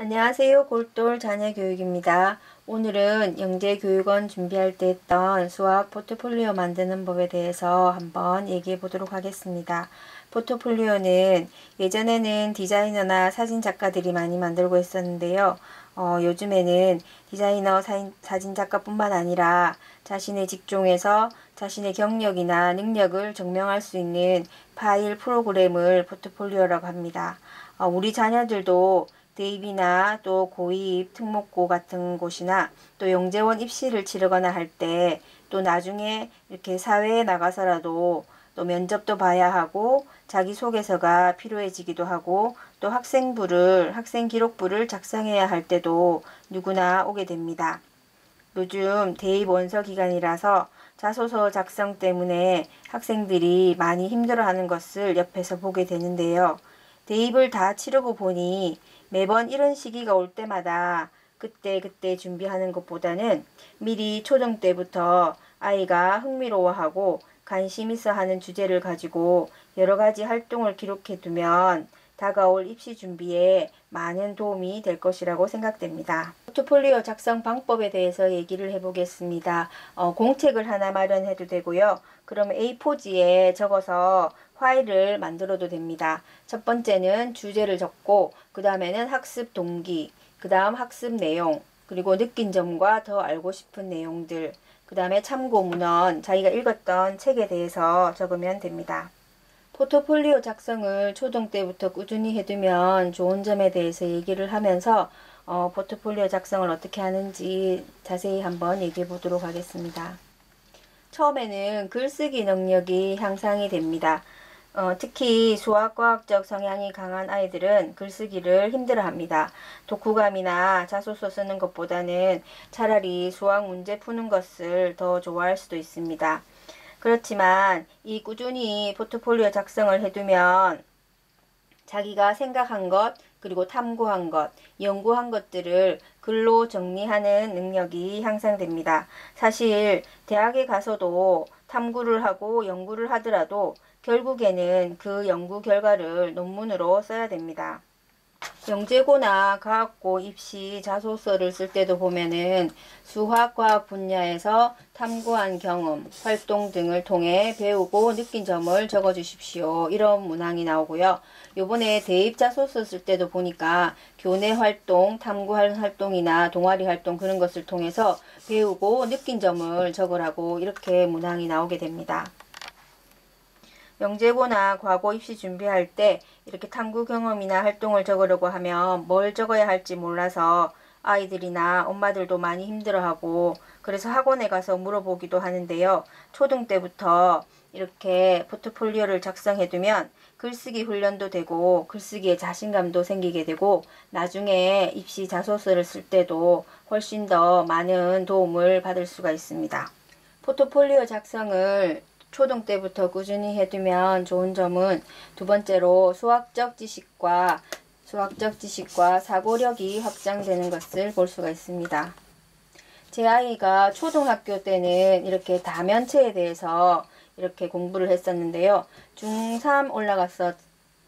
안녕하세요. 골똘 자녀교육입니다. 오늘은 영재교육원 준비할 때 했던 수학 포트폴리오 만드는 법에 대해서 한번 얘기해 보도록 하겠습니다. 포트폴리오는 예전에는 디자이너나 사진 작가들이 많이 만들고 있었는데요. 요즘에는 디자이너, 사진 작가뿐만 아니라 자신의 직종에서 자신의 경력이나 능력을 증명할 수 있는 파일 프로그램을 포트폴리오라고 합니다. 우리 자녀들도 대입이나 또 고입, 특목고 같은 곳이나 또 영재원 입시를 치르거나 할 때 또 나중에 이렇게 사회에 나가서라도 또 면접도 봐야 하고 자기소개서가 필요해지기도 하고 또 학생 기록부를 작성해야 할 때도 누구나 오게 됩니다. 요즘 대입 원서 기간이라서 자소서 작성 때문에 학생들이 많이 힘들어하는 것을 옆에서 보게 되는데요. 대입을 다 치르고 보니 매번 이런 시기가 올 때마다 그때 준비하는 것보다는 미리 초등 때부터 아이가 흥미로워하고 관심 있어 하는 주제를 가지고 여러 가지 활동을 기록해 두면 다가올 입시 준비에 많은 도움이 될 것이라고 생각됩니다. 포트폴리오 작성 방법에 대해서 얘기를 해보겠습니다. 공책을 하나 마련해도 되고요. 그러면 A4지에 적어서 파일을 만들어도 됩니다. 첫 번째는 주제를 적고 그 다음에는 학습 동기, 그 다음 학습 내용, 그리고 느낀 점과 더 알고 싶은 내용들, 그 다음에 참고 문헌, 자기가 읽었던 책에 대해서 적으면 됩니다. 포트폴리오 작성을 초등 때부터 꾸준히 해두면 좋은 점에 대해서 얘기를 하면서 포트폴리오 작성을 어떻게 하는지 자세히 한번 얘기해 보도록 하겠습니다. 처음에는 글쓰기 능력이 향상이 됩니다. 특히 수학과학적 성향이 강한 아이들은 글쓰기를 힘들어합니다. 독후감이나 자소서 쓰는 것보다는 차라리 수학 문제 푸는 것을 더 좋아할 수도 있습니다. 그렇지만 이 꾸준히 포트폴리오 작성을 해두면 자기가 생각한 것, 그리고 탐구한 것, 연구한 것들을 글로 정리하는 능력이 향상됩니다. 사실 대학에 가서도 탐구를 하고 연구를 하더라도 결국에는 그 연구 결과를 논문으로 써야 됩니다. 영재고나 과학고 입시 자소서를 쓸 때도 보면은 수학, 과학 분야에서 탐구한 경험, 활동 등을 통해 배우고 느낀 점을 적어 주십시오. 이런 문항이 나오고요. 요번에 대입 자소서 쓸 때도 보니까 교내 활동, 탐구할 활동이나 동아리 활동 그런 것을 통해서 배우고 느낀 점을 적으라고 이렇게 문항이 나오게 됩니다. 영재고나 과고 입시 준비할 때 이렇게 탐구 경험이나 활동을 적으려고 하면 뭘 적어야 할지 몰라서 아이들이나 엄마들도 많이 힘들어하고 그래서 학원에 가서 물어보기도 하는데요. 초등 때부터 이렇게 포트폴리오를 작성해두면 글쓰기 훈련도 되고 글쓰기에 자신감도 생기게 되고 나중에 입시 자소서를 쓸 때도 훨씬 더 많은 도움을 받을 수가 있습니다. 포트폴리오 작성을 초등 때부터 꾸준히 해두면 좋은 점은 두 번째로 수학적 지식과 사고력이 확장되는 것을 볼 수가 있습니다. 제 아이가 초등학교 때는 이렇게 다면체에 대해서 이렇게 공부를 했었는데요. 중3 올라가서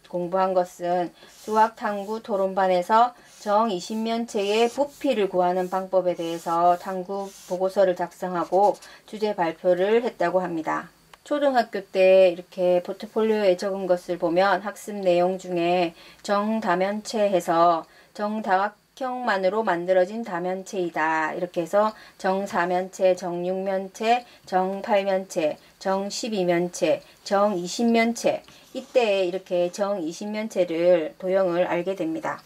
공부한 것은 수학탐구 토론반에서 정 20면체의 부피를 구하는 방법에 대해서 탐구 보고서를 작성하고 주제 발표를 했다고 합니다. 초등학교 때 이렇게 포트폴리오에 적은 것을 보면 학습 내용 중에 정다면체해서 정다각형만으로 만들어진 다면체이다. 이렇게 해서 정사면체, 정육면체, 정팔면체, 정십이면체, 정이십면체 이때 이렇게 정이십면체를 도형을 알게 됩니다.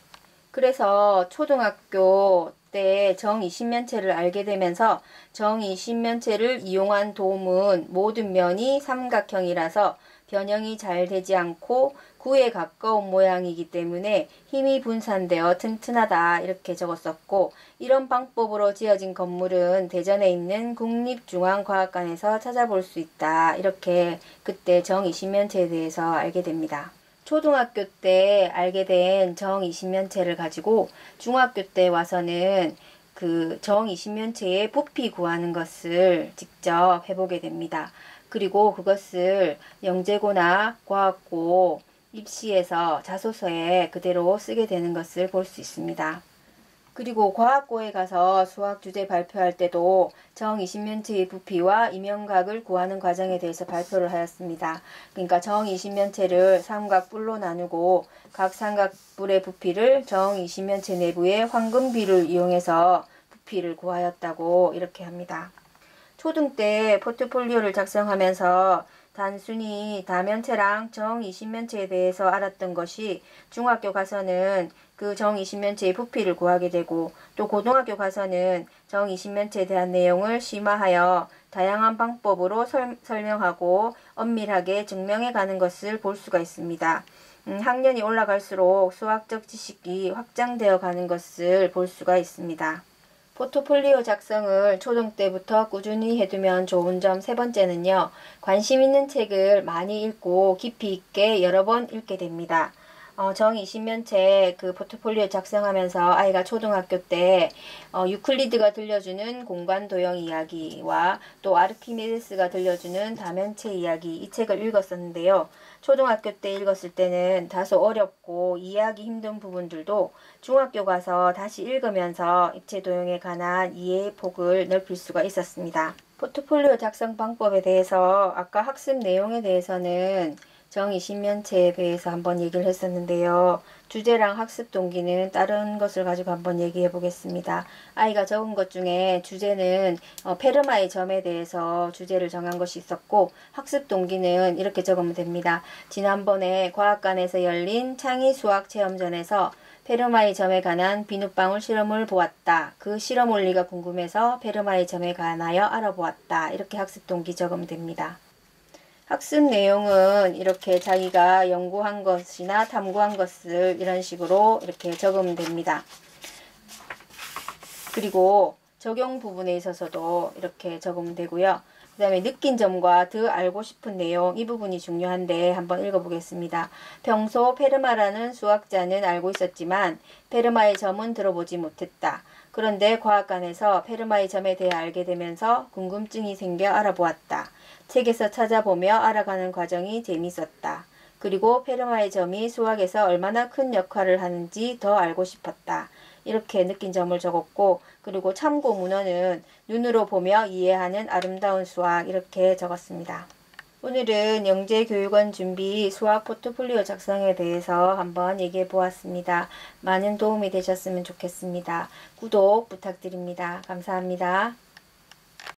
그래서 초등학교 때 정이십면체를 알게 되면서 정이십면체를 이용한 도움은 모든 면이 삼각형이라서 변형이 잘 되지 않고 9에 가까운 모양이기 때문에 힘이 분산되어 튼튼하다 이렇게 적었었고 이런 방법으로 지어진 건물은 대전에 있는 국립중앙과학관에서 찾아볼 수 있다. 이렇게 그때 정이십면체에 대해서 알게 됩니다. 초등학교 때 알게 된 정이십면체를 가지고 중학교 때 와서는 그 정이십면체의 부피 구하는 것을 직접 해보게 됩니다. 그리고 그것을 영재고나 과학고 입시에서 자소서에 그대로 쓰게 되는 것을 볼 수 있습니다. 그리고 과학고에 가서 수학 주제 발표할 때도 정 20면체의 부피와 이명각을 구하는 과정에 대해서 발표를 하였습니다. 그러니까 정 20면체를 삼각뿔로 나누고 각 삼각뿔의 부피를 정 20면체 내부의 황금비를 이용해서 부피를 구하였다고 이렇게 합니다. 초등 때 포트폴리오를 작성하면서 단순히 다면체랑 정 20면체에 대해서 알았던 것이 중학교 가서는 그 정 20면체의 부피를 구하게 되고, 또 고등학교 가서는 정 20면체에 대한 내용을 심화하여 다양한 방법으로 설명하고 엄밀하게 증명해 가는 것을 볼 수가 있습니다. 학년이 올라갈수록 수학적 지식이 확장되어 가는 것을 볼 수가 있습니다. 포트폴리오 작성을 초등 때부터 꾸준히 해두면 좋은 점 세 번째는요. 관심 있는 책을 많이 읽고 깊이 있게 여러 번 읽게 됩니다. 정 20면체 그 포트폴리오 작성하면서 아이가 초등학교 때 유클리드가 들려주는 공간 도형 이야기와 또 아르키메데스가 들려주는 다면체 이야기, 이 책을 읽었었는데요. 초등학교 때 읽었을 때는 다소 어렵고 이해하기 힘든 부분들도 중학교 가서 다시 읽으면서 입체 도형에 관한 이해의 폭을 넓힐 수가 있었습니다. 포트폴리오 작성 방법에 대해서 아까 학습 내용에 대해서는 정 20면체에 대해서 한번 얘기를 했었는데요. 주제랑 학습 동기는 다른 것을 가지고 한번 얘기해 보겠습니다. 아이가 적은 것 중에 주제는 페르마의 점에 대해서 주제를 정한 것이 있었고, 학습 동기는 이렇게 적으면 됩니다. 지난번에 과학관에서 열린 창의 수학 체험전에서 페르마의 점에 관한 비눗방울 실험을 보았다. 그 실험 원리가 궁금해서 페르마의 점에 관하여 알아보았다. 이렇게 학습 동기 적으면 됩니다. 학습 내용은 이렇게 자기가 연구한 것이나 탐구한 것을 이런 식으로 이렇게 적으면 됩니다. 그리고 적용 부분에 있어서도 이렇게 적으면 되고요. 그 다음에 느낀 점과 더 알고 싶은 내용, 이 부분이 중요한데 한번 읽어보겠습니다. 평소 페르마라는 수학자는 알고 있었지만 페르마의 점은 들어보지 못했다. 그런데 과학관에서 페르마의 점에 대해 알게 되면서 궁금증이 생겨 알아보았다. 책에서 찾아보며 알아가는 과정이 재밌었다. 그리고 페르마의 점이 수학에서 얼마나 큰 역할을 하는지 더 알고 싶었다. 이렇게 느낀 점을 적었고, 그리고 참고 문헌은 눈으로 보며 이해하는 아름다운 수학, 이렇게 적었습니다. 오늘은 영재교육원 준비 수학 포트폴리오 작성에 대해서 한번 얘기해 보았습니다. 많은 도움이 되셨으면 좋겠습니다. 구독 부탁드립니다. 감사합니다.